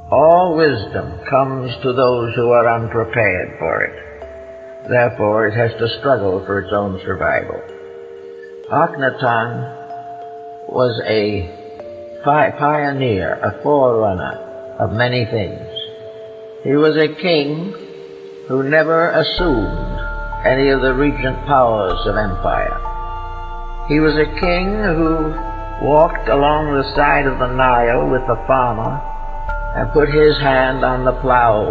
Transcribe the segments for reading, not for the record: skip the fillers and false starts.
All wisdom comes to those who are unprepared for it. Therefore, it has to struggle for its own survival. Akhenaten was a pioneer, a forerunner of many things. He was a king who never assumed any of the regent powers of empire. He was a king who walked along the side of the Nile with the farmer and put his hand on the plow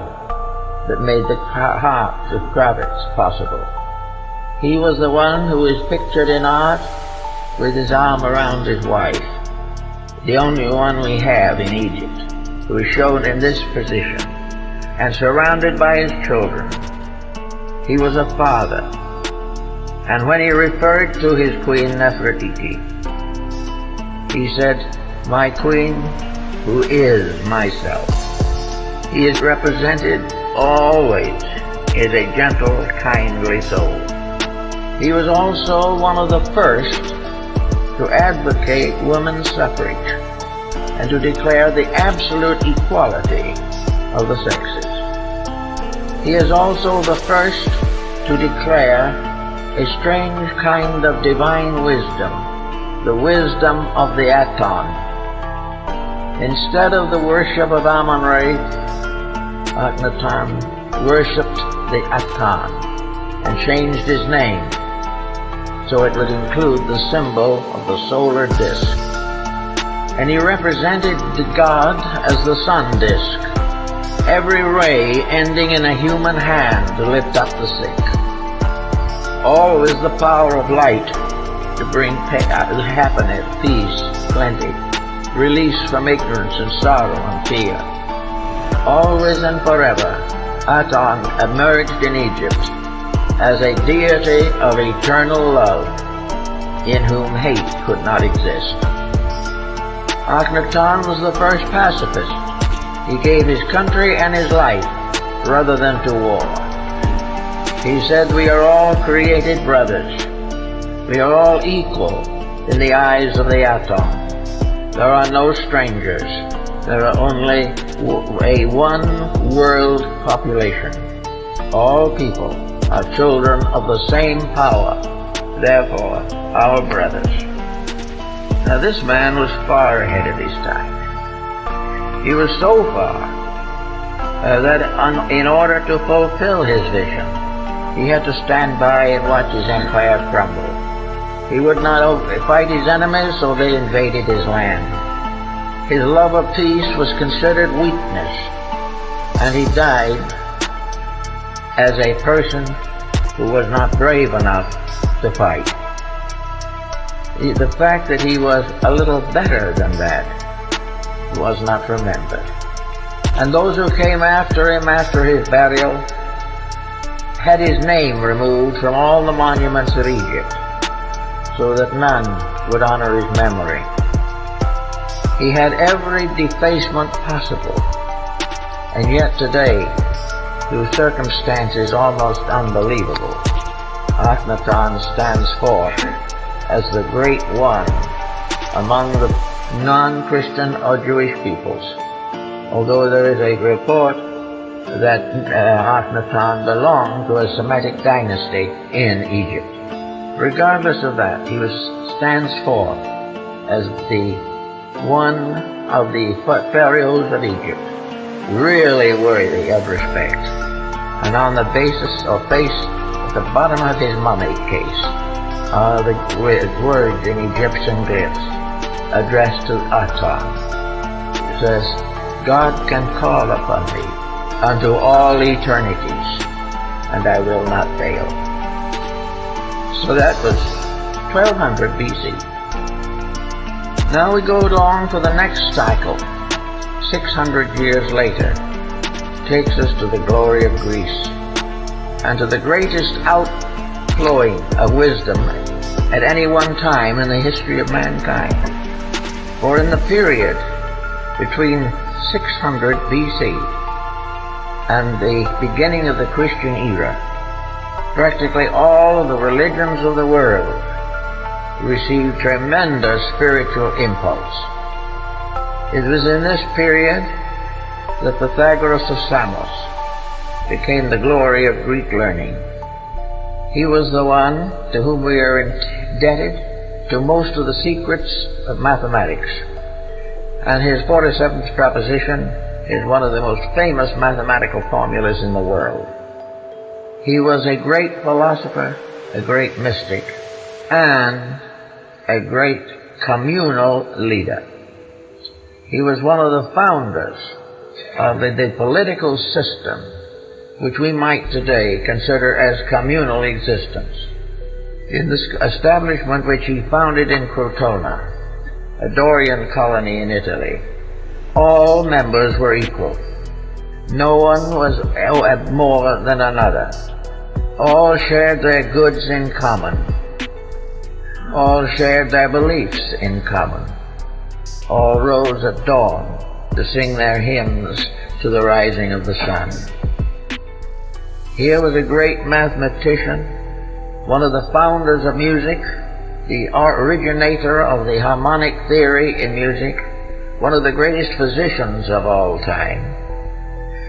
that made the heart of Crusades possible. He was the one who is pictured in art with his arm around his wife, the only one we have in Egypt who is shown in this position, and surrounded by his children. He was a father, and when he referred to his queen Nefertiti, he said, "My queen, who is myself." He is represented always as a gentle, kindly soul. He was also one of the first to advocate women's suffrage and to declare the absolute equality of the sexes. He is also the first to declare a strange kind of divine wisdom, the wisdom of the Aton. Instead of the worship of Amun-Re, Akhenaten worshipped the Aton and changed his name so it would include the symbol of the solar disk. And he represented the god as the sun disk, every ray ending in a human hand to lift up the sick. Always the power of light to bring happiness, peace, plenty, release from ignorance and sorrow and fear. Always and forever, Aton emerged in Egypt as a deity of eternal love, in whom hate could not exist. Akhenaten was the first pacifist. He gave his country and his life rather than to war. He said, "We are all created brothers. We are all equal in the eyes of the Aton. There are no strangers. There are only a one world population. All people are children of the same power, therefore our brothers." Now this man was far ahead of his time. He was so far that in order to fulfill his vision, he had to stand by and watch his empire crumble. He would not fight his enemies, so they invaded his land. His love of peace was considered weakness, and he died as a person who was not brave enough to fight. The fact that he was a little better than that was not remembered. And those who came after him after his burial had his name removed from all the monuments of Egypt, so that none would honor his memory. He had every defacement possible, and yet today, through circumstances almost unbelievable, Akhenaten stands forth as the great one among the non-Christian or Jewish peoples, although there is a report that Akhenaten belonged to a Semitic dynasty in Egypt. Regardless of that, he stands forth as the one of the pharaohs of Egypt, really worthy of respect. And on the basis or face at the bottom of his mummy case are the words in Egyptian glyphs addressed to Aton. It says, "God can call upon me unto all eternities, and I will not fail." So that was 1200 BC. Now we go along to the next cycle. 600 years later, takes us to the glory of Greece and to the greatest outflowing of wisdom at any one time in the history of mankind. For in the period between 600 BC and the beginning of the Christian era, practically all of the religions of the world received tremendous spiritual impulse. It was in this period the Pythagoras of Samos, became the glory of Greek learning. He was the one to whom we are indebted to most of the secrets of mathematics, and his 47th proposition is one of the most famous mathematical formulas in the world. He was a great philosopher, a great mystic, and a great communal leader. He was one of the founders of the political system which we might today consider as communal existence. In this establishment which he founded in Crotona, a Dorian colony in Italy, all members were equal. No one was more than another. All shared their goods in common. All shared their beliefs in common. All rose at dawn to sing their hymns to the rising of the sun. Here was a great mathematician, one of the founders of music, the originator of the harmonic theory in music, one of the greatest physicians of all time,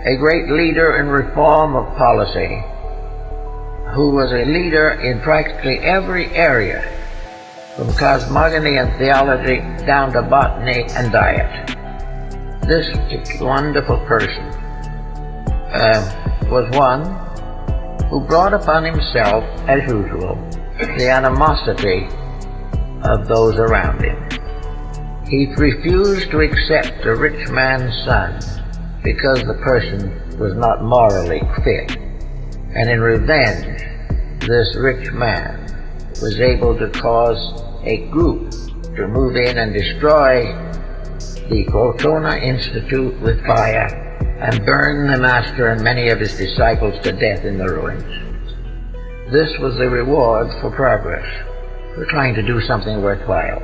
a great leader in reform of policy, who was a leader in practically every area, from cosmogony and theology down to botany and diet. This wonderful person was one who brought upon himself, as usual, the animosity of those around him. He refused to accept a rich man's son because the person was not morally fit. And in revenge, this rich man was able to cause a group to move in and destroy the Crotona Institute with fire and burn the master and many of his disciples to death in the ruins. This was the reward for progress, for trying to do something worthwhile.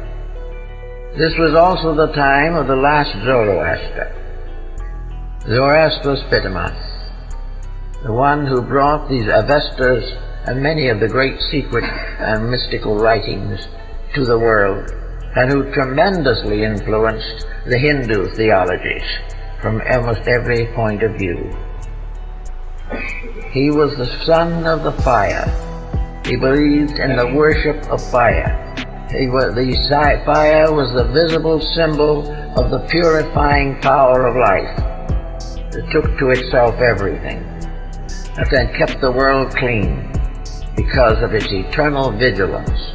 This was also the time of the last Zoroaster, Zoroaster Spitama, the one who brought these Avestas and many of the great secret and mystical writings to the world, and who tremendously influenced the Hindu theologies from almost every point of view. He was the son of the fire. He believed in the worship of fire. Fire was the visible symbol of the purifying power of life. It took to itself everything, and then kept the world clean because of its eternal vigilance.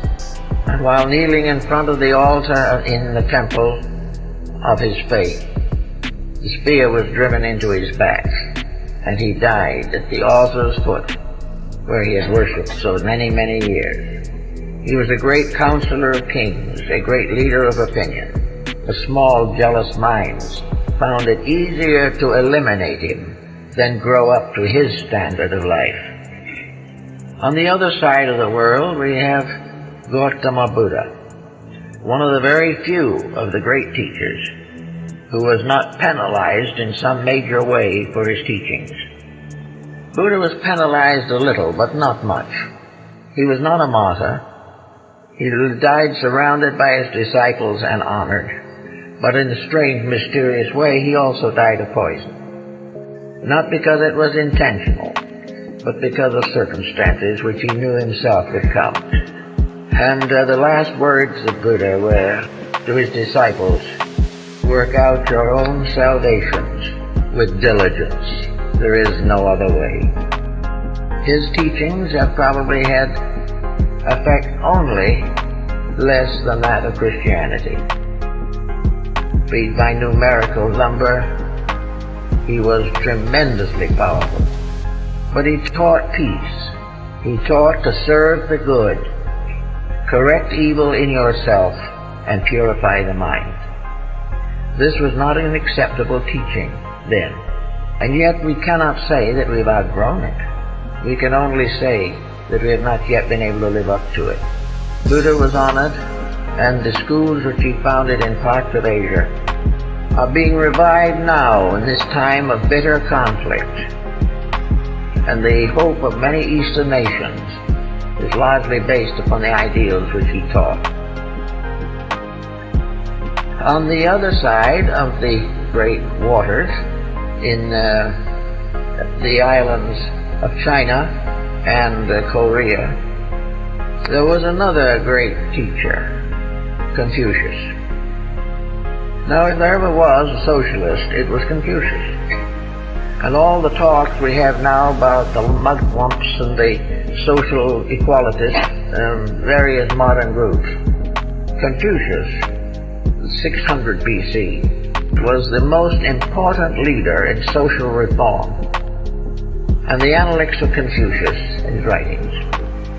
And while kneeling in front of the altar in the temple of his faith, the spear was driven into his back, and he died at the altar's foot, where he had worshipped so many, many years. He was a great counselor of kings, a great leader of opinion. The small, jealous minds found it easier to eliminate him than grow up to his standard of life. On the other side of the world, we have Gautama Buddha, one of the very few of the great teachers who was not penalized in some major way for his teachings. Buddha was penalized a little, but not much. He was not a martyr. He died surrounded by his disciples and honored, but in a strange, mysterious way, he also died of poison. Not because it was intentional, but because of circumstances which he knew himself would come. And the last words of Buddha were to his disciples, "Work out your own salvations with diligence. There is no other way." His teachings have probably had effect only less than that of Christianity. Be by numerical number, he was tremendously powerful. But he taught peace. He taught to serve the good, correct evil in yourself, and purify the mind. This was not an acceptable teaching then, and yet we cannot say that we've outgrown it. We can only say that we have not yet been able to live up to it. Buddha was honored, and the schools which he founded in parts of Asia are being revived now in this time of bitter conflict. And the hope of many Eastern nations is largely based upon the ideals which he taught. On the other side of the great waters in the islands of China and Korea, there was another great teacher, Confucius. Now, if there ever was a socialist, it was Confucius. And all the talks we have now about the mugwumps and the social equalists and various modern groups, Confucius, 600 BC, was the most important leader in social reform. And the Analects of Confucius, his writings,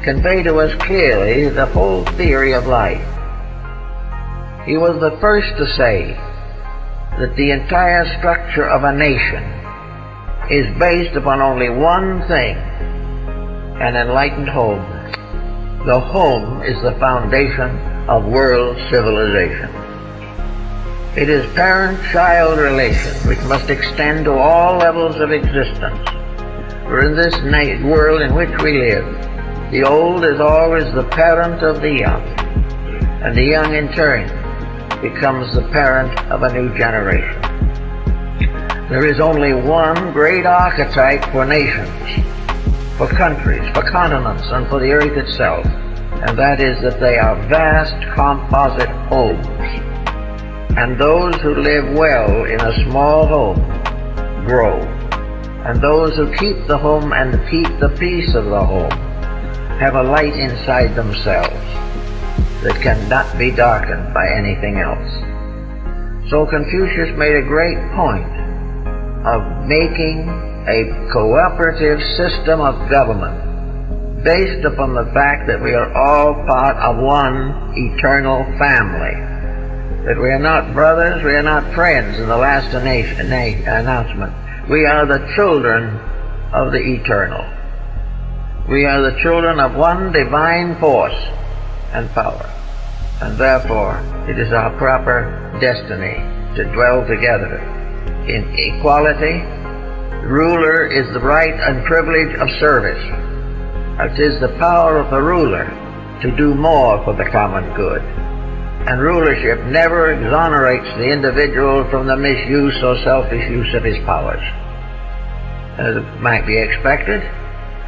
convey to us clearly the whole theory of life. He was the first to say that the entire structure of a nation is based upon only one thing, an enlightened home. The home is the foundation of world civilization. It is parent-child relation which must extend to all levels of existence. For in this world in which we live, the old is always the parent of the young, and the young in turn becomes the parent of a new generation. There is only one great archetype for nations, for countries, for continents, and for the earth itself, and that is that they are vast composite homes. And those who live well in a small home grow, and those who keep the home and keep the peace of the home have a light inside themselves that cannot be darkened by anything else. So Confucius made a great point of making a cooperative system of government based upon the fact that we are all part of one eternal family, that we are not brothers, we are not friends in the last announcement. We are the children of the eternal. We are the children of one divine force and power, and therefore it is our proper destiny to dwell together in equality. Ruler is the right and privilege of service. It is the power of the ruler to do more for the common good, and rulership never exonerates the individual from the misuse or selfish use of his powers. As it might be expected,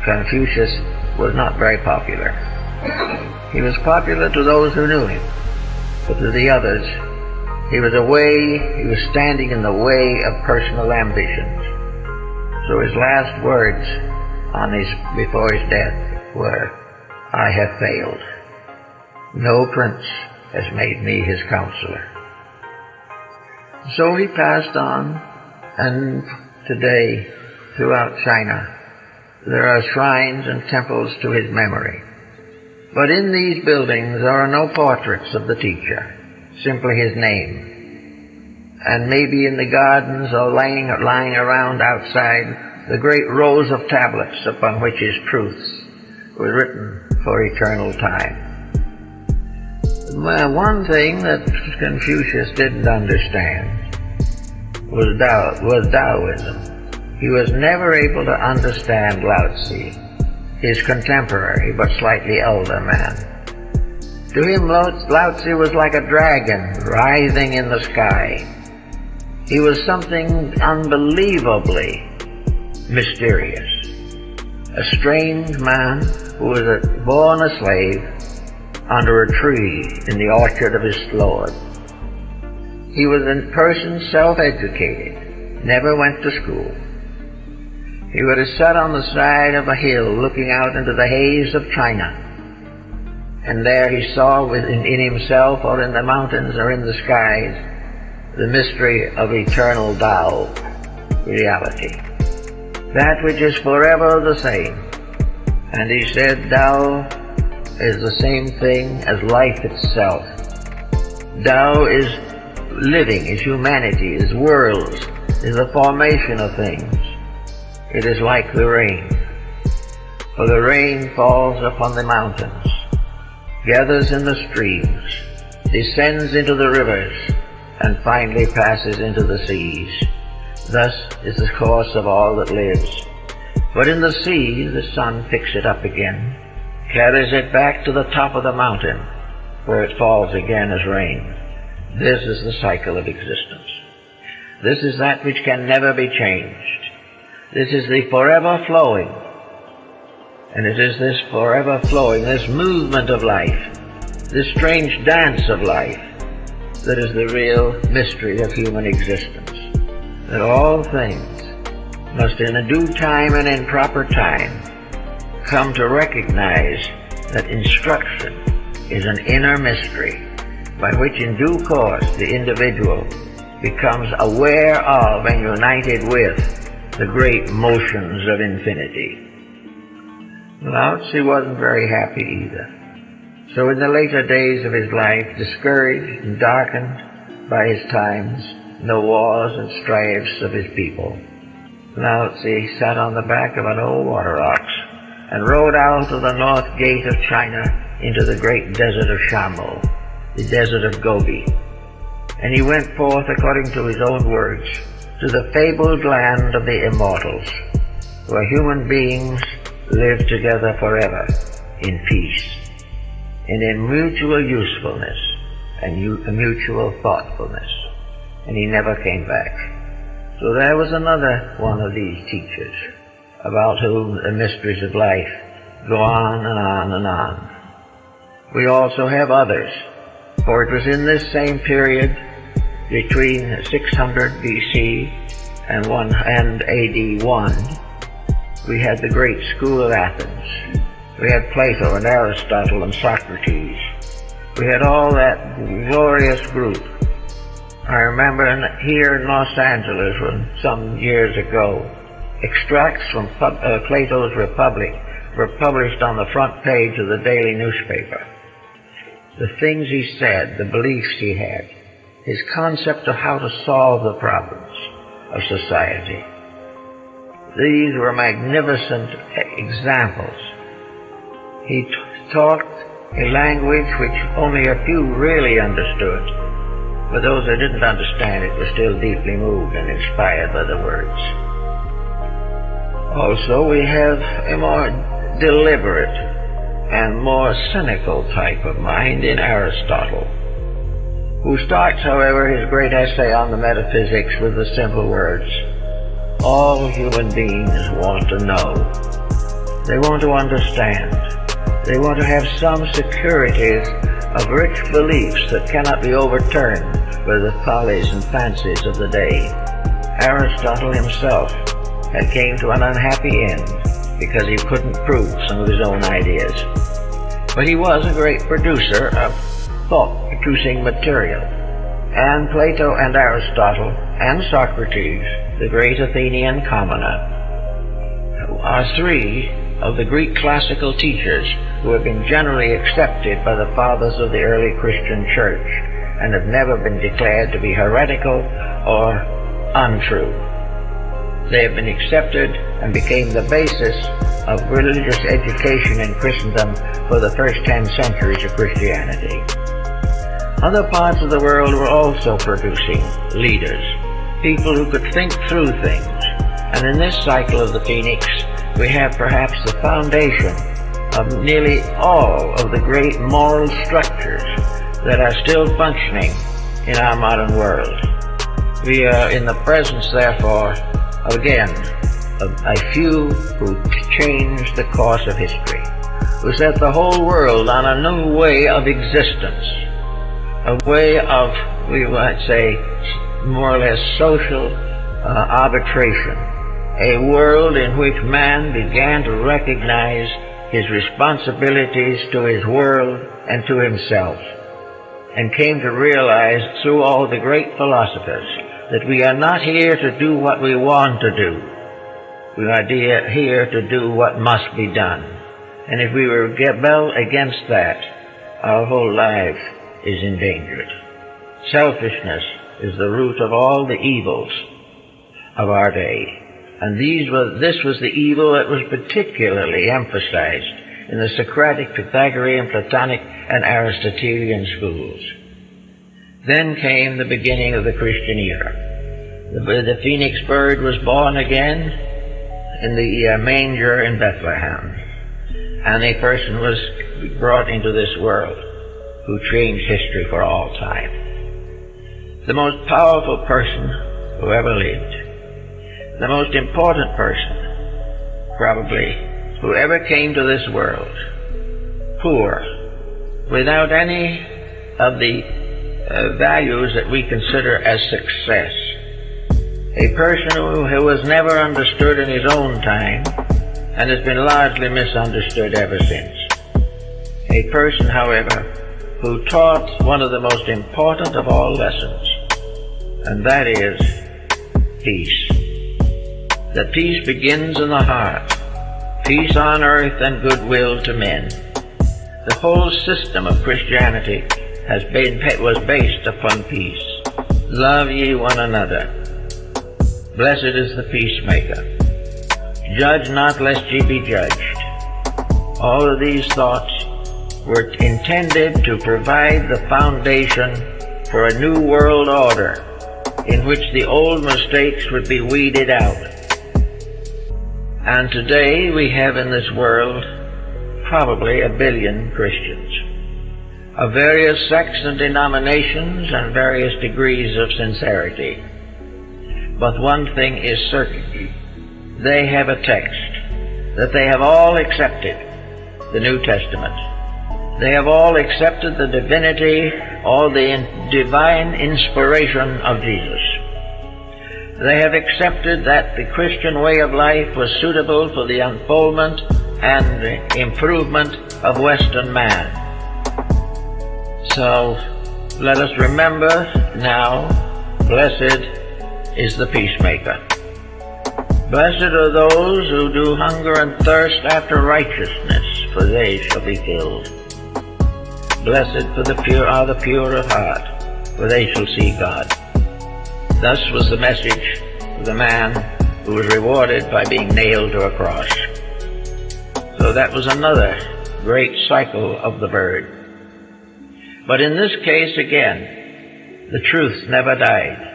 Confucius was not very popular. He was popular to those who knew him, but to the others, he was standing in the way of personal ambitions. So his last words before his death were, "I have failed. No prince has made me his counselor." So he passed on, and today, throughout China, there are shrines and temples to his memory. But in these buildings there are no portraits of the teacher, simply his name. And maybe in the gardens or lying around outside, the great rows of tablets upon which his truths were written for eternal time. Well, one thing that Confucius didn't understand was Taoism. He was never able to understand Lao Tzu, his contemporary but slightly elder man. To him, Lao Tzu was like a dragon writhing in the sky. He was something unbelievably mysterious. A strange man who was born a slave under a tree in the orchard of his lord. He was in person self-educated, never went to school. He would have sat on the side of a hill looking out into the haze of China, and there he saw in himself or in the mountains or in the skies the mystery of eternal Tao, reality, that which is forever the same. And he said Tao is the same thing as life itself. Tao is living, is humanity, is worlds, is the formation of things. It is like the rain, for the rain falls upon the mountains, gathers in the streams, descends into the rivers, and finally passes into the seas. Thus is the course of all that lives. But in the sea, the sun picks it up again, carries it back to the top of the mountain, where it falls again as rain. This is the cycle of existence. This is that which can never be changed. This is the forever flowing. And it is this forever flowing, this movement of life, this strange dance of life, that is the real mystery of human existence. That all things must in a due time and in proper time come to recognize that instruction is an inner mystery by which in due course the individual becomes aware of and united with the great motions of infinity. Lao Tzu wasn't very happy either. So in the later days of his life, discouraged and darkened by his times, the wars and strifes of his people, Lao Tzu sat on the back of an old water ox and rode out of the north gate of China into the great desert of Shamu, the desert of Gobi. And he went forth, according to his own words, to the fabled land of the immortals, where human beings live together forever in peace and in mutual usefulness and mutual thoughtfulness. And he never came back. So there was another one of these teachers about whom the mysteries of life go on and on and on. We also have others, for it was in this same period between 600 BC and AD 1, we had the great school of Athens. We had Plato and Aristotle and Socrates. We had all that glorious group. I remember here in Los Angeles, when some years ago, extracts from Plato's Republic were published on the front page of the daily newspaper. The things he said, the beliefs he had, his concept of how to solve the problems of society. These were magnificent examples. He talked a language which only a few really understood, but those that didn't understand it were still deeply moved and inspired by the words. Also, we have a more deliberate and more cynical type of mind in Aristotle, who starts, however, his great essay on the metaphysics with the simple words, all human beings want to know. They want to understand. They want to have some securities of rich beliefs that cannot be overturned by the follies and fancies of the day. Aristotle himself had came to an unhappy end because he couldn't prove some of his own ideas. But he was a great producer of thought-producing material. And Plato and Aristotle and Socrates, the great Athenian commoner, are three of the Greek classical teachers who have been generally accepted by the fathers of the early Christian church and have never been declared to be heretical or untrue. They have been accepted and became the basis of religious education in Christendom for the first 10 centuries of Christianity. Other parts of the world were also producing leaders, people who could think through things. And in this cycle of the Phoenix, we have perhaps the foundation of nearly all of the great moral structures that are still functioning in our modern world. We are in the presence, therefore, again, of a few who changed the course of history, who set the whole world on a new way of existence, a way of, we might say, more or less social arbitration, a world in which man began to recognize his responsibilities to his world and to himself, and came to realize through all the great philosophers that we are not here to do what we want to do. We are here to do what must be done. And if we rebel against that, our whole life is endangered. Selfishness is the root of all the evils of our day. And this was the evil that was particularly emphasized in the Socratic, Pythagorean, Platonic, and Aristotelian schools. Then came the beginning of the Christian era. The phoenix bird was born again in the manger in Bethlehem. And a person was brought into this world who changed history for all time. The most powerful person who ever lived. The most important person, probably, who ever came to this world. Poor, without any of the values that we consider as success. A person who was never understood in his own time and has been largely misunderstood ever since. A person, however, who taught one of the most important of all lessons, and that is peace. That peace begins in the heart, peace on earth and goodwill to men. The whole system of Christianity was based upon peace. Love ye one another. Blessed is the peacemaker. Judge not lest ye be judged. All of these thoughts were intended to provide the foundation for a new world order in which the old mistakes would be weeded out. And today we have in this world probably 1 billion Christians of various sects and denominations and various degrees of sincerity. But one thing is certain. They have a text that they have all accepted, the New Testament. They have all accepted the divinity or the divine inspiration of Jesus. They have accepted that the Christian way of life was suitable for the unfoldment and the improvement of Western man. So let us remember now, blessed is the peacemaker. Blessed are those who do hunger and thirst after righteousness, for they shall be filled. Blessed are the pure of heart, for they shall see God. Thus was the message of the man who was rewarded by being nailed to a cross. So that was another great cycle of the bird. But in this case again, the truth never died.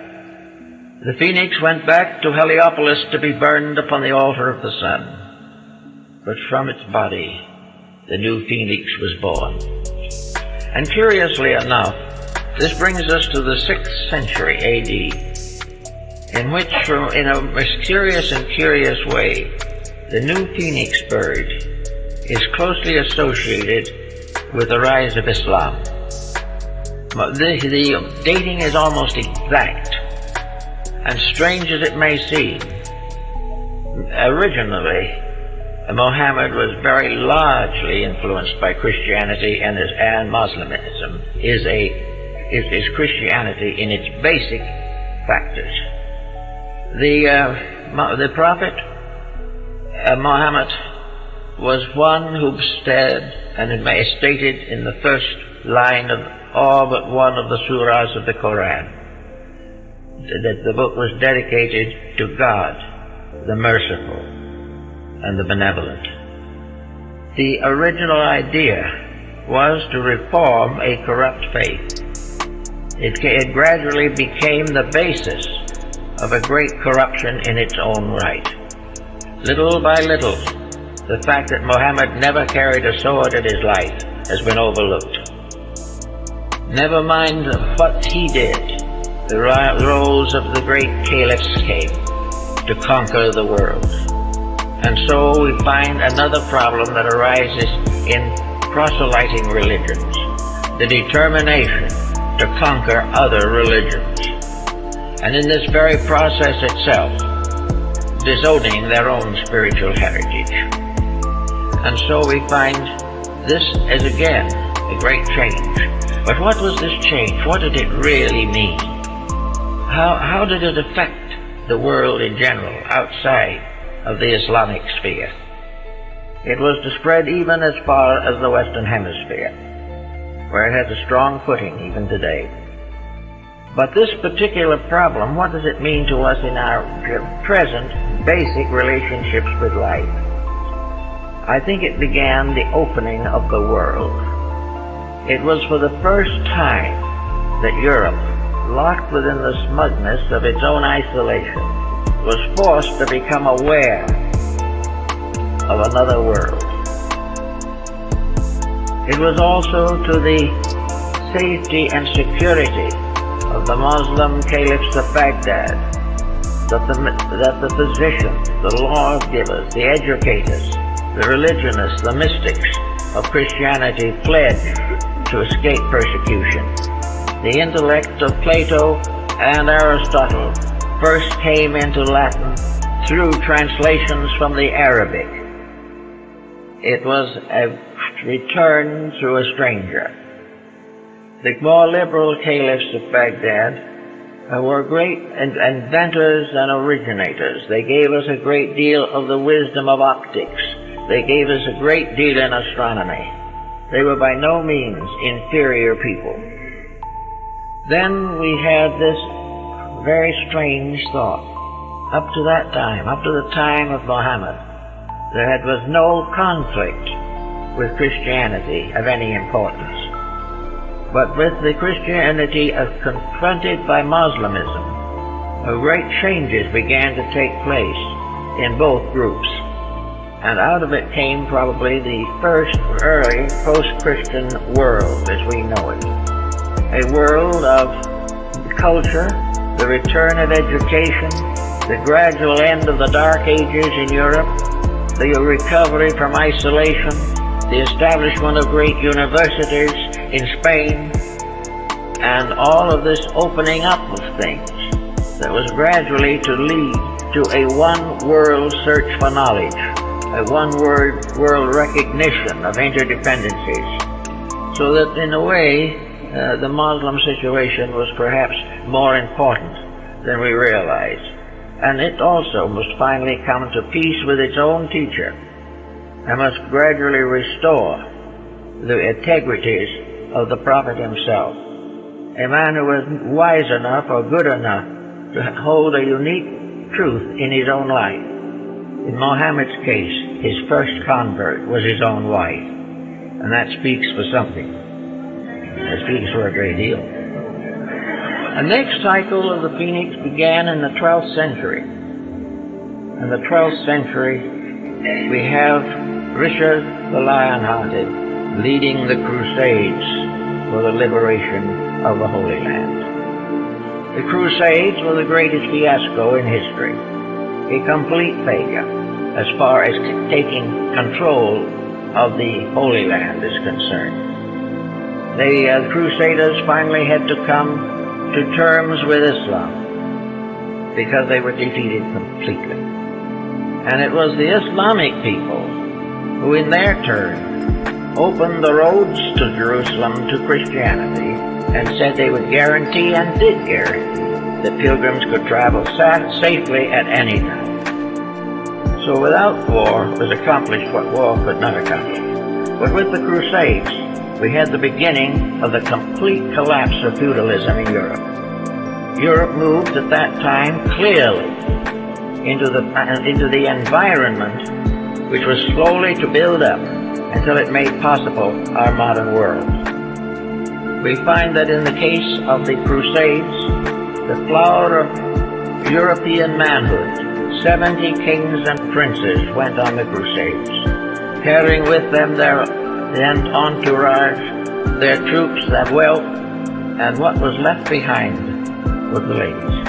The phoenix went back to Heliopolis to be burned upon the altar of the sun. But from its body, the new phoenix was born. And curiously enough, this brings us to the 6th century A.D., in which, in a mysterious and curious way, the new phoenix bird is closely associated with the rise of Islam. The dating is almost exact, and strange as it may seem, originally, Muhammad was very largely influenced by Christianity, and Muslimism is Christianity in its basic factors. The prophet Muhammad was one who said, and it may stated in the first line of all but one of the surahs of the Quran, that the book was dedicated to God, the merciful and the benevolent. The original idea was to reform a corrupt faith. It gradually became the basis of a great corruption in its own right. Little by little, the fact that Muhammad never carried a sword in his life has been overlooked. Never mind what he did, the roles of the great caliphs came to conquer the world. And so we find another problem that arises in proselyting religions, the determination to conquer other religions. And in this very process itself, disowning their own spiritual heritage. And so we find this as again a great change. But what was this change? What did it really mean? How did it affect the world in general outside of the Islamic sphere? It was to spread even as far as the Western Hemisphere, where it has a strong footing even today. But this particular problem, what does it mean to us in our present basic relationships with life? I think it began the opening of the world. It was for the first time that Europe, locked within the smugness of its own isolation, was forced to become aware of another world. It was also to the safety and security of the Muslim caliphs of Baghdad that the physicians, the lawgivers, the educators, the religionists, the mystics of Christianity fled to escape persecution. The intellect of Plato and Aristotle first came into Latin through translations from the Arabic. It was a return through a stranger. The more liberal caliphs of Baghdad were great inventors and originators. They gave us a great deal of the wisdom of optics. They gave us a great deal in astronomy. They were by no means inferior people. Then we had this very strange thought. Up to that time, up to the time of Muhammad, there was no conflict with Christianity of any importance. But with the Christianity confronted by Muslimism, great changes began to take place in both groups. And out of it came probably the first early post-Christian world as we know it. A world of culture, the return of education, the gradual end of the Dark Ages in Europe, the recovery from isolation, the establishment of great universities in Spain, and all of this opening up of things that was gradually to lead to a one-world search for knowledge, a one-world recognition of interdependencies, so that in a way the Muslim situation was perhaps more important than we realize. And it also must finally come to peace with its own teacher and must gradually restore the integrities of the Prophet himself, a man who was wise enough or good enough to hold a unique truth in his own life. In Muhammad's case, his first convert was his own wife, and that speaks for something. It speaks for a great deal. The next cycle of the Phoenix began in the 12th century. In the 12th century, we have Richard the Lionhearted leading the Crusades for the liberation of the Holy Land. The Crusades were the greatest fiasco in history, a complete failure as far as taking control of the Holy Land is concerned. The Crusaders finally had to come to terms with Islam because they were defeated completely. And it was the Islamic people who in their turn opened the roads to Jerusalem to Christianity and said they would guarantee and did guarantee that pilgrims could travel safely at any time. So without war was accomplished what war could not accomplish. But with the Crusades, we had the beginning of the complete collapse of feudalism in Europe. Europe moved at that time clearly into the environment which was slowly to build up until it made possible our modern world. We find that in the case of the Crusades, the flower of European manhood, 70 kings and princes went on the Crusades, carrying with them their entourage, their troops, their wealth, and what was left behind was the ladies.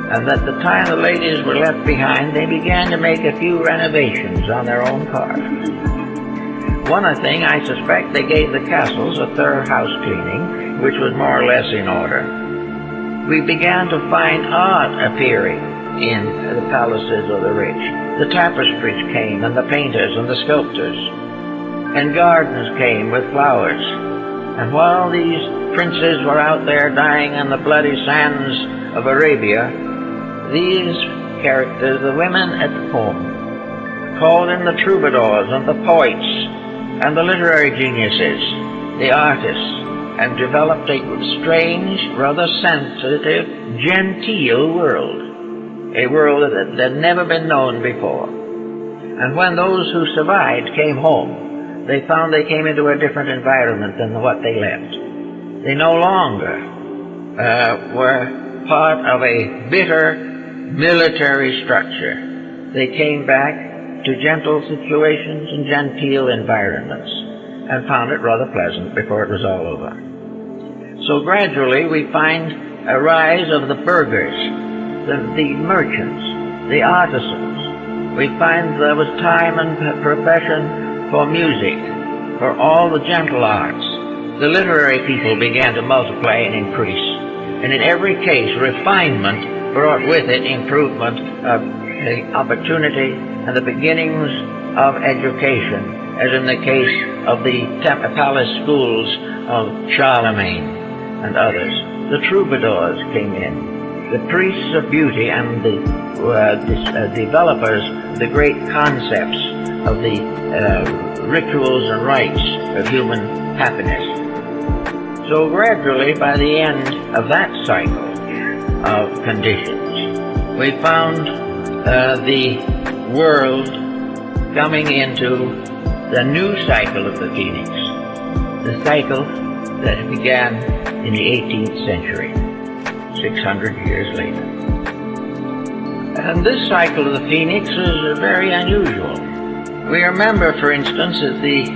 And at the time the ladies were left behind, they began to make a few renovations on their own cars. One thing, I suspect, they gave the castles a thorough house cleaning, which was more or less in order. We began to find art appearing in the palaces of the rich. The tapestries came, and the painters and the sculptors. And gardens came with flowers. And while these princes were out there dying on the bloody sands of Arabia, these characters, the women at home, called in the troubadours and the poets and the literary geniuses, the artists, and developed a strange, rather sensitive, genteel world, a world that had never been known before. And when those who survived came home, they found they came into a different environment than what they left. They no longer were part of a bitter military structure. They came back to gentle situations and genteel environments and found it rather pleasant before it was all over. So gradually we find a rise of the burghers, the merchants, the artisans. We find there was time and profession for music, for all the gentle arts. The literary people began to multiply and increase. And in every case, refinement brought with it improvement of the opportunity and the beginnings of education, as in the case of the palace schools of Charlemagne and others. The troubadours came in, the priests of beauty and the developers of the great concepts of the rituals and rites of human happiness. So gradually, by the end of that cycle of conditions, we found the world coming into the new cycle of the Phoenix, the cycle that began in the 18th century, 600 years later. And this cycle of the Phoenix is very unusual. We remember, for instance, that the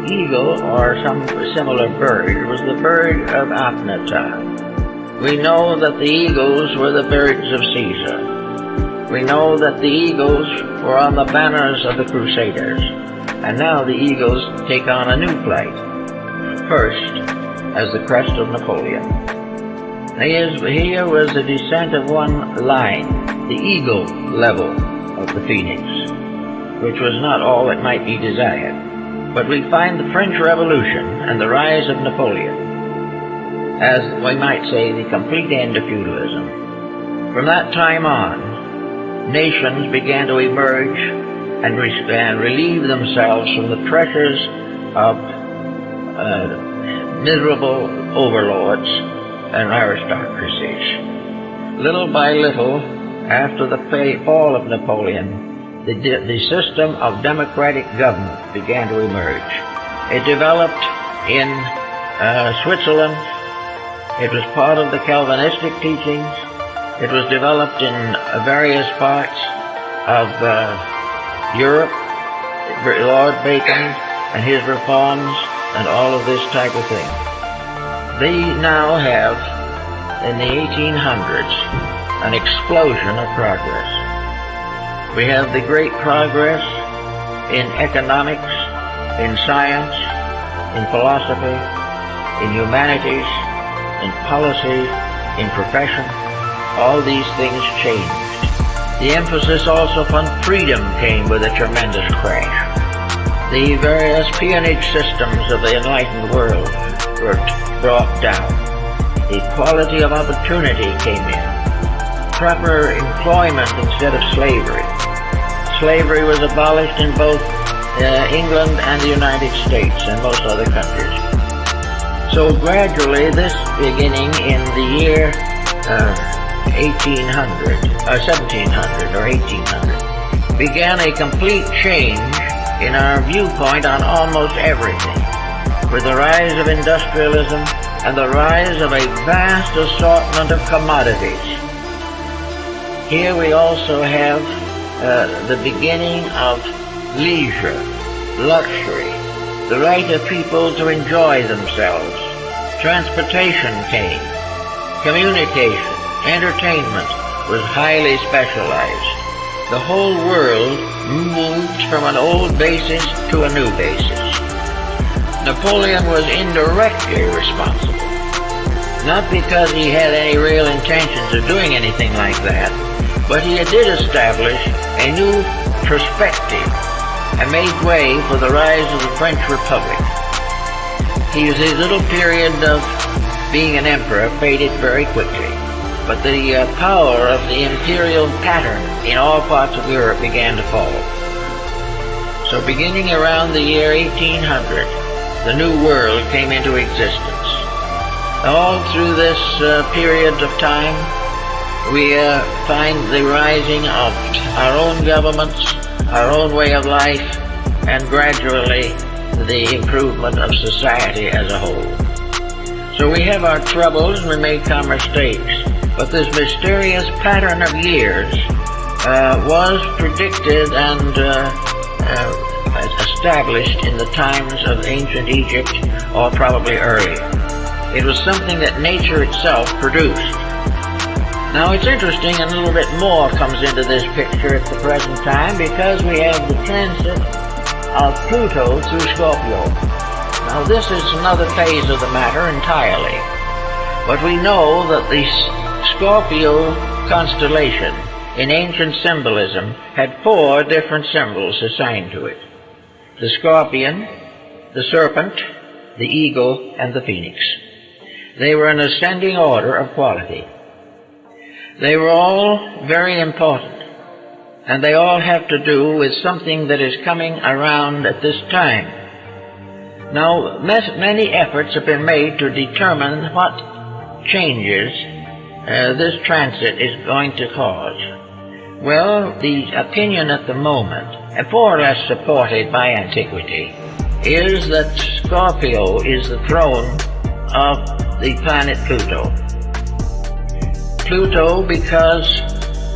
eagle or some similar bird was the bird of Akhenaten. We know that the eagles were the birds of Caesar. We know that the eagles were on the banners of the Crusaders, and now the eagles take on a new flight, first as the crest of Napoleon. Here was the descent of one line, the eagle level of the Phoenix, which was not all that might be desired. But we find the French Revolution and the rise of Napoleon as, we might say, the complete end of feudalism. From that time on, nations began to emerge and relieve themselves from the pressures of miserable overlords and aristocracies. Little by little, after the fall of Napoleon, the system of democratic government began to emerge. It developed in Switzerland. It was part of the Calvinistic teachings. It was developed in various parts of Europe, Lord Bacon and his reforms and all of this type of thing. They now have, in the 1800s, an explosion of progress. We have the great progress in economics, in science, in philosophy, in humanities, in policy, in profession. All these things changed. The emphasis also upon freedom came with a tremendous crash. The various peonage systems of the enlightened world were brought down. Equality of opportunity came in. Proper employment instead of slavery. Slavery was abolished in both England and the United States and most other countries. So gradually, this beginning in the year 1700 or 1800, began a complete change in our viewpoint on almost everything, with the rise of industrialism and the rise of a vast assortment of commodities. Here we also have the beginning of leisure, luxury, the right of people to enjoy themselves. Transportation came, communication, entertainment was highly specialized. The whole world moved from an old basis to a new basis. Napoleon was indirectly responsible, not because he had any real intentions of doing anything like that, but he did establish a new perspective and made way for the rise of the French Republic. His little period of being an emperor faded very quickly, but the power of the imperial pattern in all parts of Europe began to fall. So beginning around the year 1800, the New World came into existence. All through this period of time, we find the rising of our own governments, our own way of life, and gradually the improvement of society as a whole. So we have our troubles and we make our mistakes, but this mysterious pattern of years was predicted and established in the times of ancient Egypt, or probably earlier. It was something that nature itself produced. Now it's interesting, and a little bit more comes into this picture at the present time, because we have the transit of Pluto through Scorpio. Now this is another phase of the matter entirely. But we know that the Scorpio constellation in ancient symbolism had 4 different symbols assigned to it: the scorpion, the serpent, the eagle, and the phoenix. They were in ascending order of quality. They were all very important, and they all have to do with something that is coming around at this time. Now, many efforts have been made to determine what changes this transit is going to cause. Well, the opinion at the moment, and more or less supported by antiquity, is that Scorpio is the throne of the planet Pluto. Pluto, because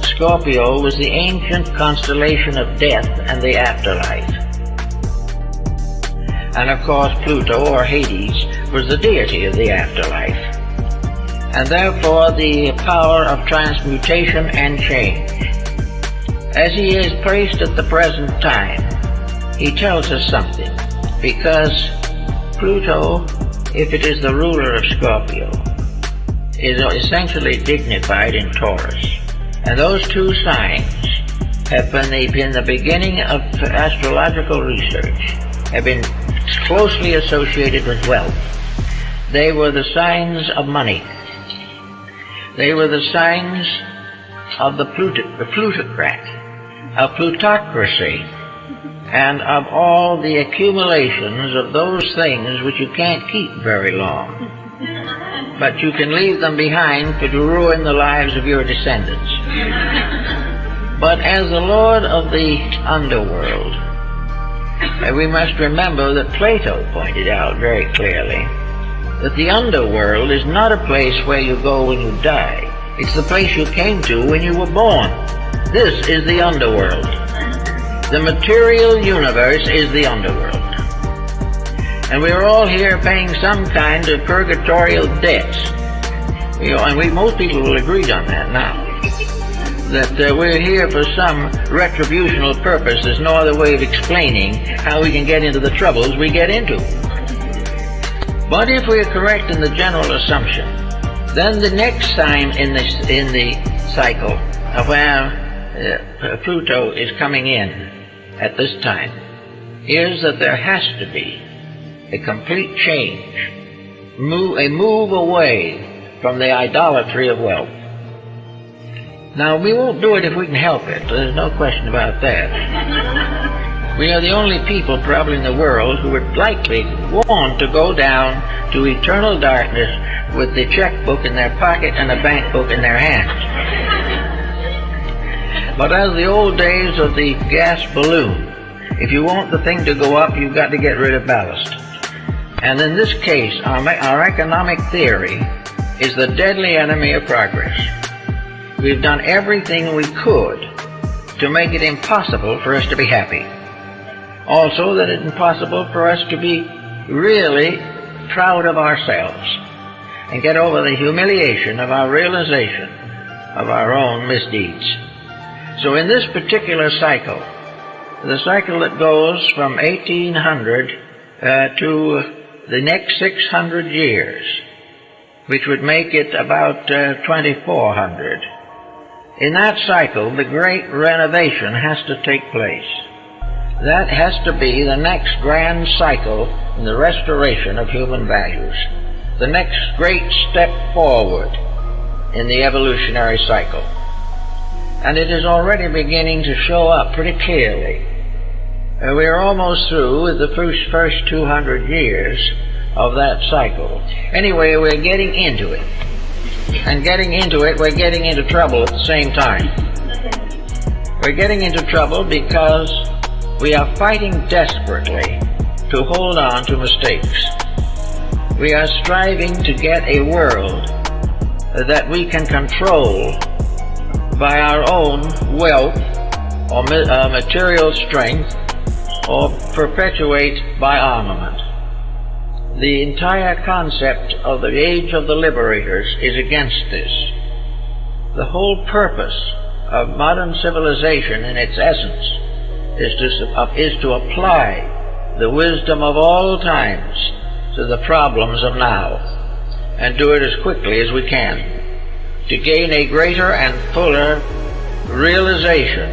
Scorpio was the ancient constellation of death and the afterlife. And of course Pluto, or Hades, was the deity of the afterlife, and therefore the power of transmutation and change. As he is placed at the present time, he tells us something, because Pluto, if it is the ruler of Scorpio, is essentially dignified in Taurus. And those 2 signs have been the beginning of astrological research, have been closely associated with wealth. They were the signs of money. They were the signs of the plutocrat, of plutocracy, and of all the accumulations of those things which you can't keep very long, but you can leave them behind to ruin the lives of your descendants. But as the lord of the underworld, we must remember that Plato pointed out very clearly that the underworld is not a place where you go when you die. It's the place you came to when you were born. This is the underworld. The material universe is the underworld. And we are all here paying some kind of purgatorial debts. And most people will agree on that now. That we're here for some retributional purpose. There's no other way of explaining how we can get into the troubles we get into. But if we are correct in the general assumption, then the next sign in the cycle of where Pluto is coming in at this time is that there has to be a complete change, a move away from the idolatry of wealth. Now, we won't do it if we can help it. There's no question about that. We are the only people probably in the world who would likely want to go down to eternal darkness with the checkbook in their pocket and a bank book in their hands. But as the old days of the gas balloon, if you want the thing to go up, you've got to get rid of ballast. And in this case, our economic theory is the deadly enemy of progress. We've done everything we could to make it impossible for us to be happy. Also, that it's impossible for us to be really proud of ourselves and get over the humiliation of our realization of our own misdeeds. So in this particular cycle, the cycle that goes from 1800 to the next 600 years, which would make it about 2400, in that cycle, the great renovation has to take place. That has to be the next grand cycle in the restoration of human values, the next great step forward in the evolutionary cycle. And it is already beginning to show up pretty clearly. We are almost through with the first 200 years of that cycle. Anyway, we're getting into it. And getting into it, we're getting into trouble at the same time. We're getting into trouble because we are fighting desperately to hold on to mistakes. We are striving to get a world that we can control by our own wealth or material strength, or perpetuate by armament. The entire concept of the age of the liberators is against this. The whole purpose of modern civilization in its essence is to apply the wisdom of all times to the problems of now, and do it as quickly as we can, to gain a greater and fuller realization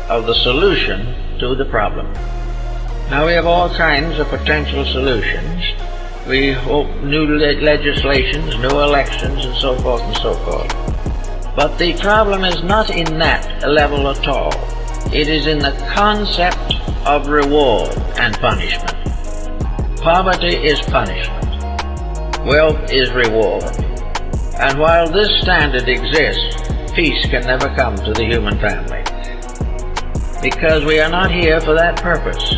of the solution to the problem. Now we have all kinds of potential solutions. We hope new legislations, new elections, and so forth and so forth. But the problem is not in that level at all. It is in the concept of reward and punishment. Poverty is punishment. Wealth is reward. And while this standard exists, peace can never come to the human family, because we are not here for that purpose.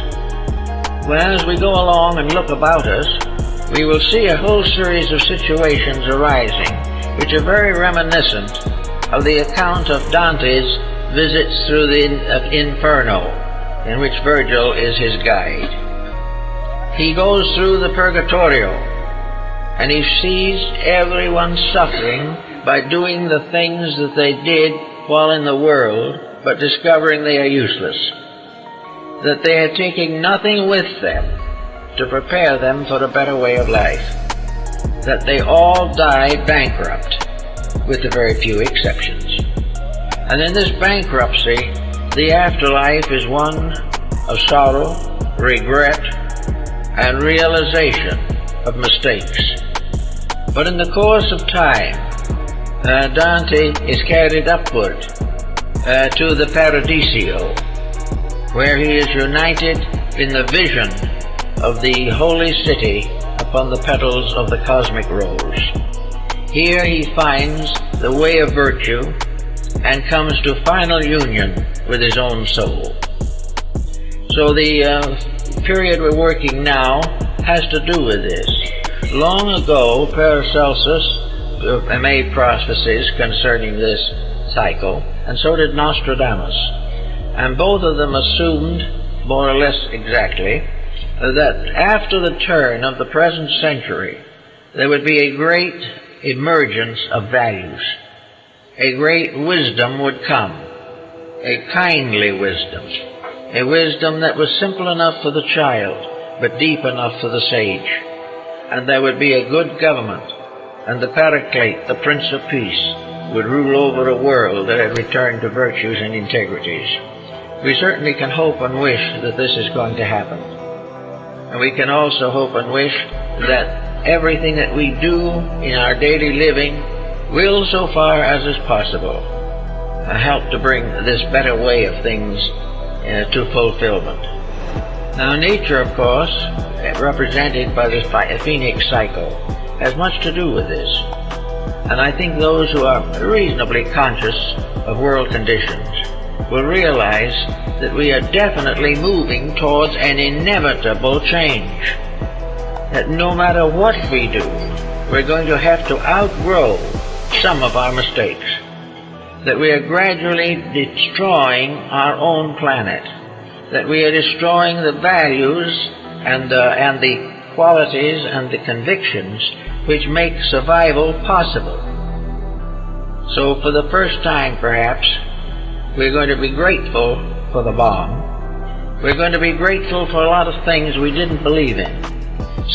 As we go along and look about us, we will see a whole series of situations arising which are very reminiscent of the account of Dante's visits through the Inferno, in which Virgil is his guide. He goes through the Purgatorio, and he sees everyone suffering by doing the things that they did while in the world, but discovering they are useless, that they are taking nothing with them to prepare them for a better way of life, that they all die bankrupt, with a very few exceptions. And in this bankruptcy, the afterlife is one of sorrow, regret, and realization of mistakes. But in the course of time, Dante is carried upward to the Paradiso, where he is united in the vision of the holy city upon the petals of the cosmic rose. Here he finds the way of virtue and comes to final union with his own soul. So the period we're working now has to do with this. Long ago, Paracelsus made prophecies concerning this cycle, and so did Nostradamus. And both of them assumed, more or less exactly, that after the turn of the present century, there would be a great emergence of values. A great wisdom would come, a kindly wisdom, a wisdom that was simple enough for the child, but deep enough for the sage. And there would be a good government, and the Paraclete, the Prince of Peace, would rule over a world that had returned to virtues and integrities. We certainly can hope and wish that this is going to happen. And we can also hope and wish that everything that we do in our daily living will, so far as is possible, help to bring this better way of things to fulfillment. Now nature, of course, represented by this phoenix cycle, has much to do with this. And I think those who are reasonably conscious of world conditions will realize that we are definitely moving towards an inevitable change. That no matter what we do, we're going to have to outgrow some of our mistakes. That we are gradually destroying our own planet. That we are destroying the values and the qualities and the convictions which make survival possible. So for the first time, perhaps, we're going to be grateful for the bomb. We're going to be grateful for a lot of things we didn't believe in,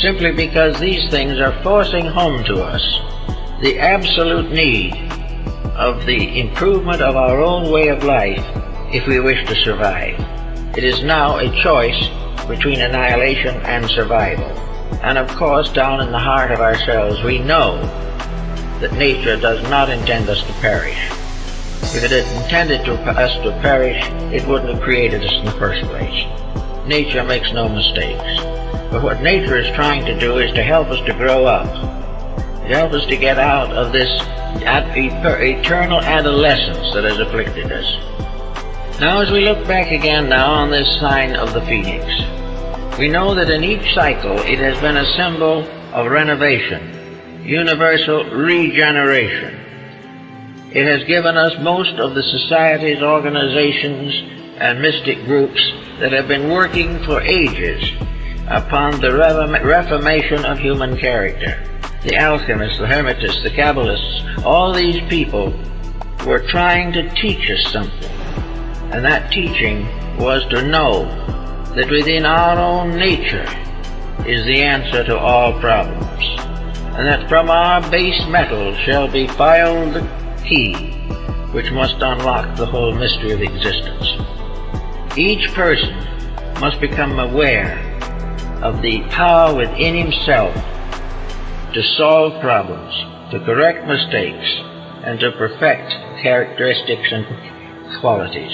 simply because these things are forcing home to us the absolute need of the improvement of our own way of life if we wish to survive. It is now a choice between annihilation and survival. And of course, down in the heart of ourselves, we know that nature does not intend us to perish. If it had intended us to perish, it wouldn't have created us in the first place. Nature makes no mistakes. But what nature is trying to do is to help us to grow up, to help us to get out of this eternal adolescence that has afflicted us. Now, as we look back again now on this sign of the Phoenix, we know that in each cycle it has been a symbol of renovation, universal regeneration. It has given us most of the societies, organizations, and mystic groups that have been working for ages upon the reformation of human character. The alchemists, the Hermetists, the Kabbalists, all these people were trying to teach us something, and that teaching was to know that within our own nature is the answer to all problems, and that from our base metal shall be filed the key which must unlock the whole mystery of existence. Each person must become aware of the power within himself to solve problems, to correct mistakes, and to perfect characteristics and qualities.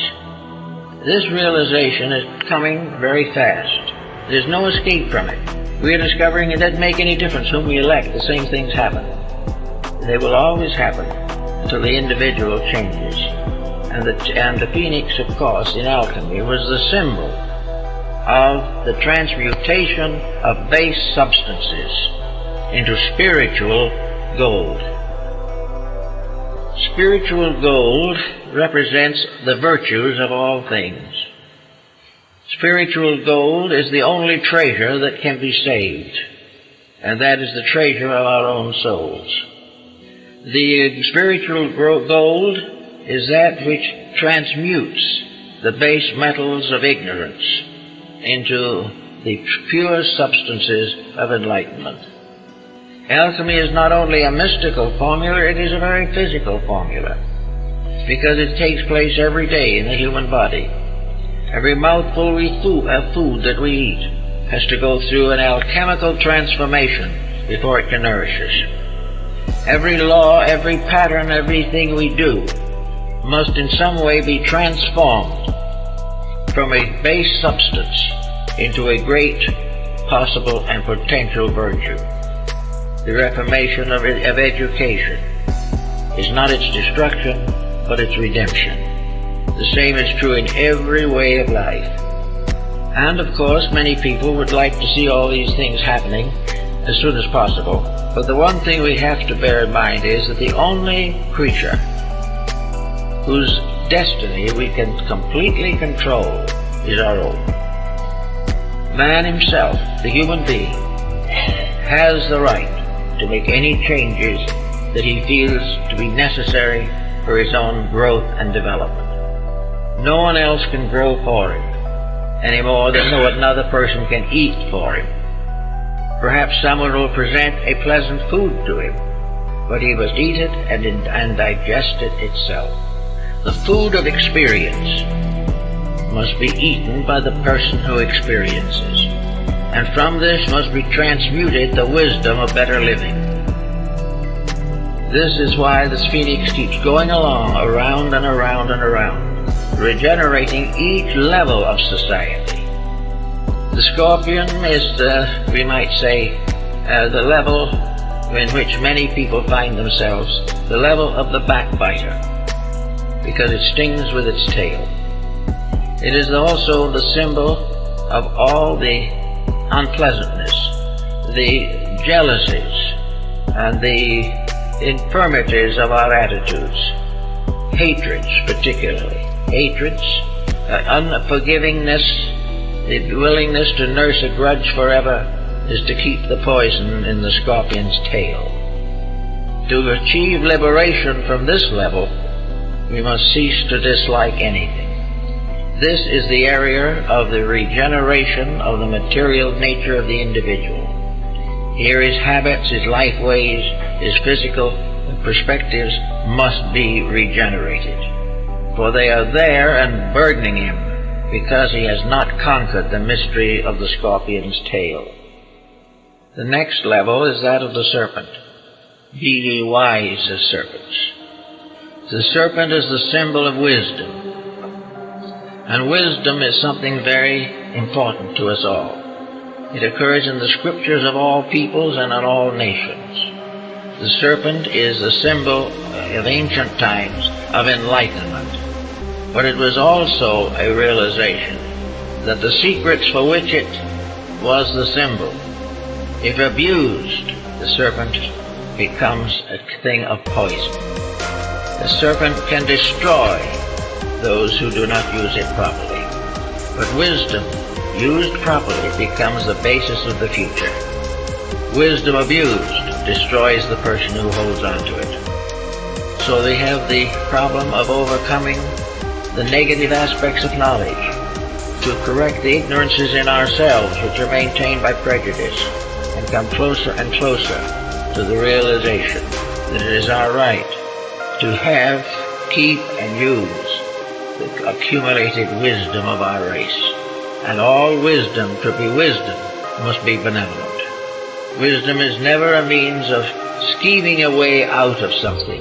This realization is coming very fast. There's no escape from it. We are discovering it doesn't make any difference whom we elect, the same things happen. They will always happen until the individual changes. And the phoenix, of course, in alchemy was the symbol of the transmutation of base substances into spiritual gold. Spiritual gold represents the virtues of all things. Spiritual gold is the only treasure that can be saved, and that is the treasure of our own souls. The spiritual gold is that which transmutes the base metals of ignorance into the pure substances of enlightenment. Alchemy is not only a mystical formula, it is a very physical formula, because it takes place every day in the human body. Every mouthful of food that we eat has to go through an alchemical transformation before it can nourish us. Every law, every pattern, everything we do must in some way be transformed from a base substance into a great possible and potential virtue. The reformation of education is not its destruction, but its redemption. The same is true in every way of life. And of course, many people would like to see all these things happening as soon as possible. But the one thing we have to bear in mind is that the only creature whose destiny we can completely control is our own. Man himself, the human being, has the right to make any changes that he feels to be necessary for his own growth and development. No one else can grow for him, any more than no another person can eat for him. Perhaps someone will present a pleasant food to him, but he must eat it and digest it itself. The food of experience must be eaten by the person who experiences, and from this must be transmuted the wisdom of better living. This is why this phoenix keeps going along, around and around and around, regenerating each level of society. The scorpion is, we might say, the level in which many people find themselves, the level of the backbiter, because it stings with its tail. It is also the symbol of all the unpleasantness, the jealousies, and the infirmities of our attitudes. Hatreds, particularly. Hatreds, unforgivingness, the willingness to nurse a grudge forever is to keep the poison in the scorpion's tail. To achieve liberation from this level, we must cease to dislike anything. This is the area of the regeneration of the material nature of the individual. Here his habits, his life ways, his physical perspectives must be regenerated, for they are there and burdening him because he has not conquered the mystery of the scorpion's tail. The next level is that of the serpent. Be ye wise as serpents. The serpent is the symbol of wisdom, and wisdom is something very important to us all. It occurs in the scriptures of all peoples and in all nations. The serpent is a symbol of ancient times of enlightenment, but it was also a realization that the secrets for which it was the symbol, if abused, the serpent becomes a thing of poison. The serpent can destroy those who do not use it properly, but wisdom, used properly, becomes the basis of the future. Wisdom abused destroys the person who holds on to it. So they have the problem of overcoming the negative aspects of knowledge, to correct the ignorances in ourselves which are maintained by prejudice, and come closer and closer to the realization that it is our right to have, keep, and use the accumulated wisdom of our race. And all wisdom, to be wisdom, must be benevolent. Wisdom is never a means of scheming a way out of something.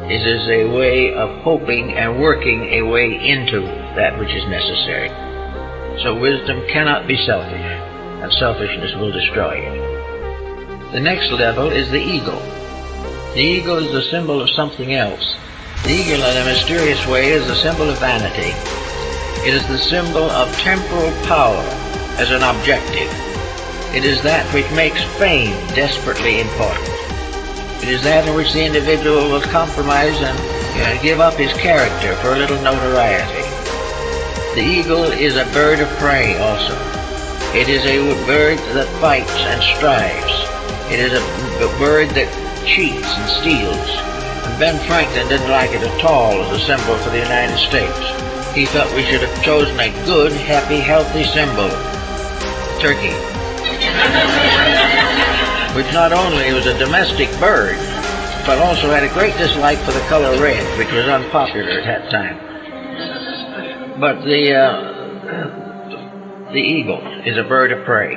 It is a way of hoping and working a way into that which is necessary. So wisdom cannot be selfish, and selfishness will destroy it. The next level is the ego. The ego is the symbol of something else. The ego, in a mysterious way, is the symbol of vanity. It is the symbol of temporal power as an objective. It is that which makes fame desperately important. It is that in which the individual will compromise and give up his character for a little notoriety. The eagle is a bird of prey also. It is a bird that fights and strives. It is a bird that cheats and steals. And Ben Franklin didn't like it at all as a symbol for the United States. He thought we should have chosen a good, happy, healthy symbol. Turkey. Which not only was a domestic bird, but also had a great dislike for the color red, which was unpopular at that time. But the eagle is a bird of prey.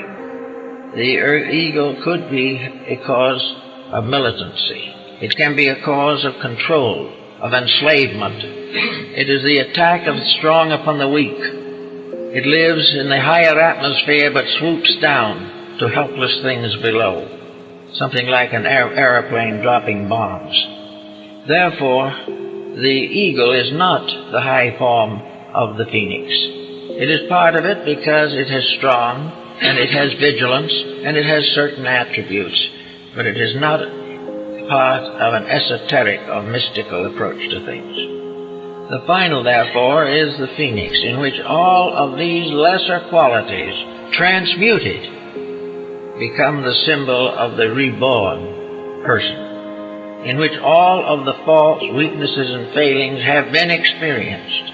The eagle could be a cause of militancy. It can be a cause of control, of enslavement. It is the attack of the strong upon the weak. It lives in the higher atmosphere but swoops down to helpless things below. Something like an aeroplane dropping bombs. Therefore, the eagle is not the high form of the phoenix. It is part of it because it is strong, and it has vigilance, and it has certain attributes, but it is not part of an esoteric or mystical approach to things. The final, therefore, is the phoenix, in which all of these lesser qualities, transmuted, become the symbol of the reborn person, in which all of the faults, weaknesses, and failings have been experienced.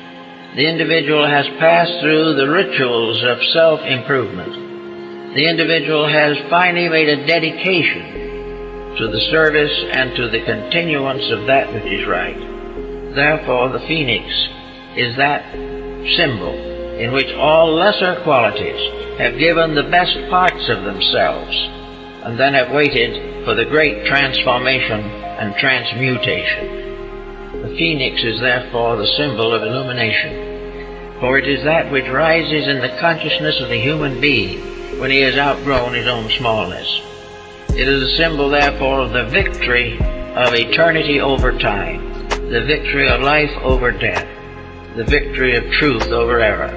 The individual has passed through the rituals of self-improvement. The individual has finally made a dedication to the service and to the continuance of that which is right. Therefore, the phoenix is that symbol in which all lesser qualities have given the best parts of themselves and then have waited for the great transformation and transmutation. The phoenix is therefore the symbol of illumination, for it is that which rises in the consciousness of the human being when he has outgrown his own smallness. It is a symbol, therefore, of the victory of eternity over time, the victory of life over death, the victory of truth over error.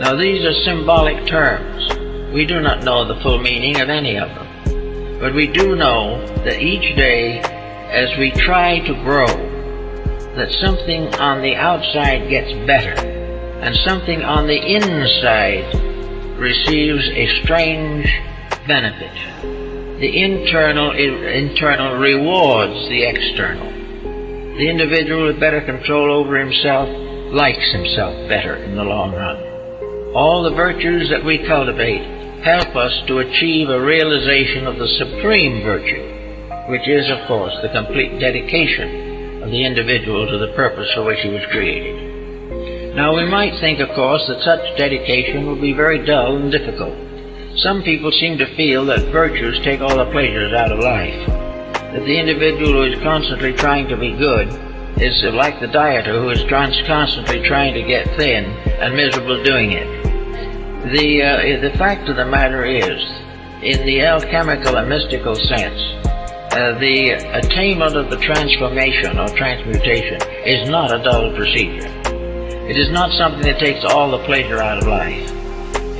Now, these are symbolic terms. We do not know the full meaning of any of them, but we do know that each day, as we try to grow, that something on the outside gets better, and something on the inside receives a strange benefit. The internal rewards the external. The individual with better control over himself likes himself better in the long run. All the virtues that we cultivate help us to achieve a realization of the supreme virtue, which is, of course, the complete dedication of the individual to the purpose for which he was created. Now, we might think, of course, that such dedication will be very dull and difficult. Some people seem to feel that virtues take all the pleasures out of life, that the individual who is constantly trying to be good is like the dieter who is constantly trying to get thin and miserable doing it. The fact of the matter is, in the alchemical and mystical sense, the attainment of the transformation or transmutation is not a dull procedure. It is not something that takes all the pleasure out of life.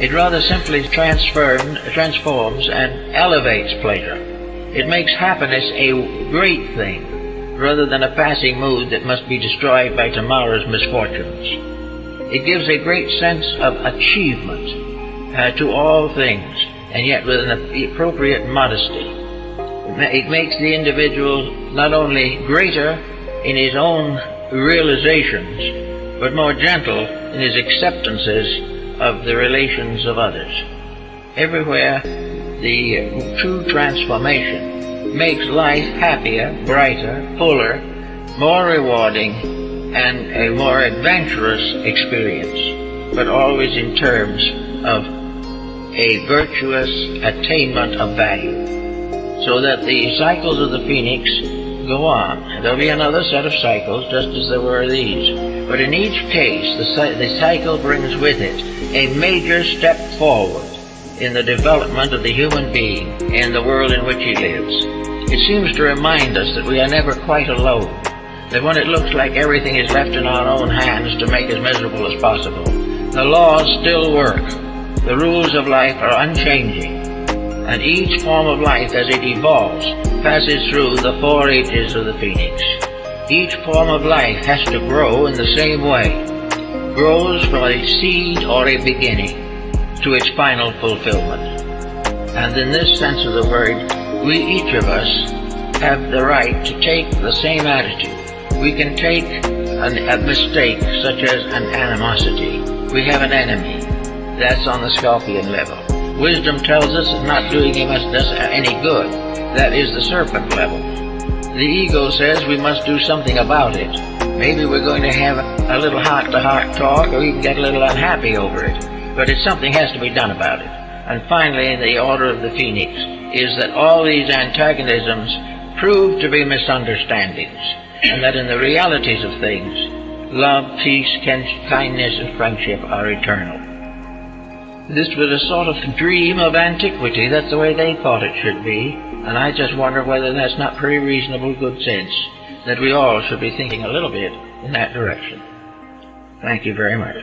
It rather simply transforms and elevates pleasure. It makes happiness a great thing, rather than a passing mood that must be destroyed by tomorrow's misfortunes. It gives a great sense of achievement to all things, and yet with an appropriate modesty. It makes the individual not only greater, in his own realizations, but more gentle in his acceptances of the relations of others. Everywhere, the true transformation makes life happier, brighter, fuller, more rewarding, and a more adventurous experience, but always in terms of a virtuous attainment of value, so that the cycles of the phoenix go on. There'll be another set of cycles, just as there were these. But in each case, the cycle brings with it a major step forward in the development of the human being and the world in which he lives. It seems to remind us that we are never quite alone, that when it looks like everything is left in our own hands to make as miserable as possible, the laws still work. The rules of life are unchanging, and each form of life as it evolves passes through the 4 ages of the phoenix. Each form of life has to grow in the same way, grows from a seed or a beginning to its final fulfillment. And in this sense of the word, we each of us have the right to take the same attitude. We can take a mistake such as an animosity. We have an enemy. That's on the scorpion level. Wisdom tells us it's not doing us any good. That is the serpent level. The ego says we must do something about it. Maybe we're going to have a little heart-to-heart talk, or even get a little unhappy over it. But something has to be done about it. And finally, the order of the phoenix is that all these antagonisms prove to be misunderstandings, and that in the realities of things, love, peace, kindness, and friendship are eternal. This was a sort of dream of antiquity. That's the way they thought it should be. And I just wonder whether that's not pretty reasonable good sense, that we all should be thinking a little bit in that direction. Thank you very much.